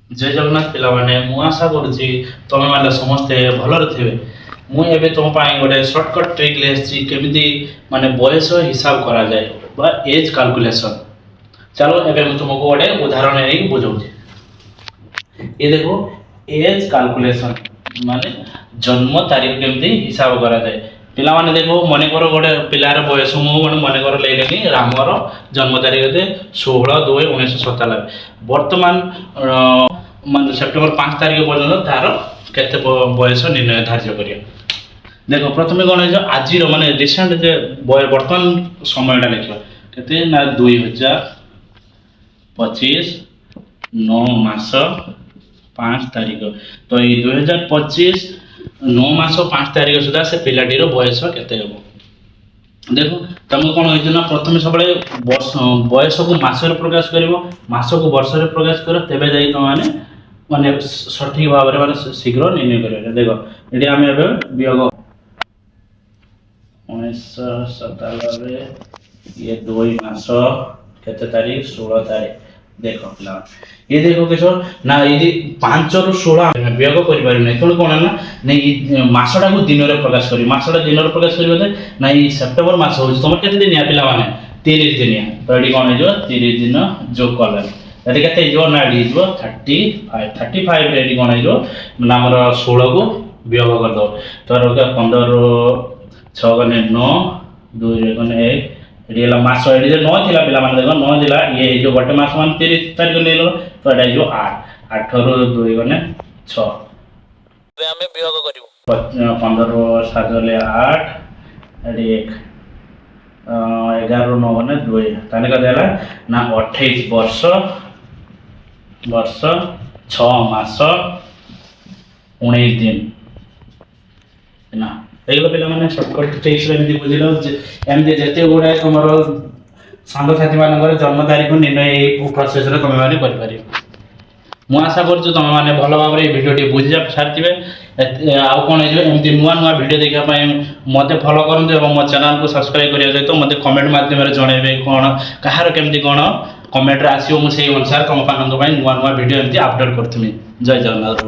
जय जगन्नाथ पिलाने मु आशा करुच्ची तुम मैंने समस्ते भलरे थे मुझे तुम गोटे सर्टकट ट्रिक ले केमी माने बयस हिसाब करा जाए एज कैलकुलेशन। चलो एबे मैं तुमको गोटे उदाहरण नहीं बुझाऊँ। ये देखो एज कैलकुलेशन माने जन्म तारीख केमती हिसाब करा जाए। पिला माने देखो मन कर गोटे पिलार बयस मुझे मन कर लेनी रामर जन्म तारीख होते 16/2/1997 बर्तमान मान सेप्टेम्बर 5 तारीख पर्यटन तार केते बयस निर्णय धार्य करिया। देखो प्रथम कौन है आज माने रिसेंट बर्तमान समयटा लिखा केते ना 2025 9 मास 5 तारीख। तो ये 2025 9 मास 5 तारीख सुधा से पिलाटीर बयस केते हो। देखो तुमको कौन हो प्रथम सब बयस को मसरे प्रकाश कर मस को वर्ष प्रकाश कर तेज जा तुम मैंने माने सठिक भाव में माने शीघ्र निर्णय कर। देखो ये आम वियोग 1997 ये 2 मास केते तारीख 16 तारीख। देखो पिला ये देखो किस ना ये 5 रु 16 वियोग कर तेणु कौन है ना मसटा को दिन में प्रकाश कर मसटा दिन में प्रकाश कर ना ये सेप्टेम्बर मास हो तुम के दिन पिला 30 दिनिया। तो ये कौन हो 30 दिन जोग कल ये ना ये 35 रे कौन हो आमर 16 को वियोग करदे। तो 15 6 गने 9 2 गने 1 ये मास ये 9 थिला पिला माने देखो 9 थिला ये जो गोटे मास मान 30 तारीख ले लो। तो एटा जो 8 रु 2 गने 6 बे हमें वियोग करिवो 15 रु 7 गले 8 एडी 1 11 रु 9 गने 2 ताने का देला ना 28 वर्ष 6 मास 19 दिन ना एगुलो पिला माने शॉर्टकट ट्रिक्स रे एमती बुझिलो एमती जते गुडा तुमरो सांग साथी मानकर जन्म तारीख निर्णय ए प्रोसेस रे तुम माने कर पारि। मु आशा करछु तुम माने भलो भाव रे वीडियो बुझि सारथिबे। आ कोन हे एमती नुआ नुआ वीडियो देखा पई मते फॉलो करंतु एवं मो चैनल को सब्सक्राइब करिया सहित मते कमेंट माध्यम रे जणेबे कोन कहार केमती कोन कमेंट रे आसीओ मु सेही अनुसार तुम पानंग पई नुआ नुआ वीडियो एमती अपलोड करथुमी। जय जगन्नाथ।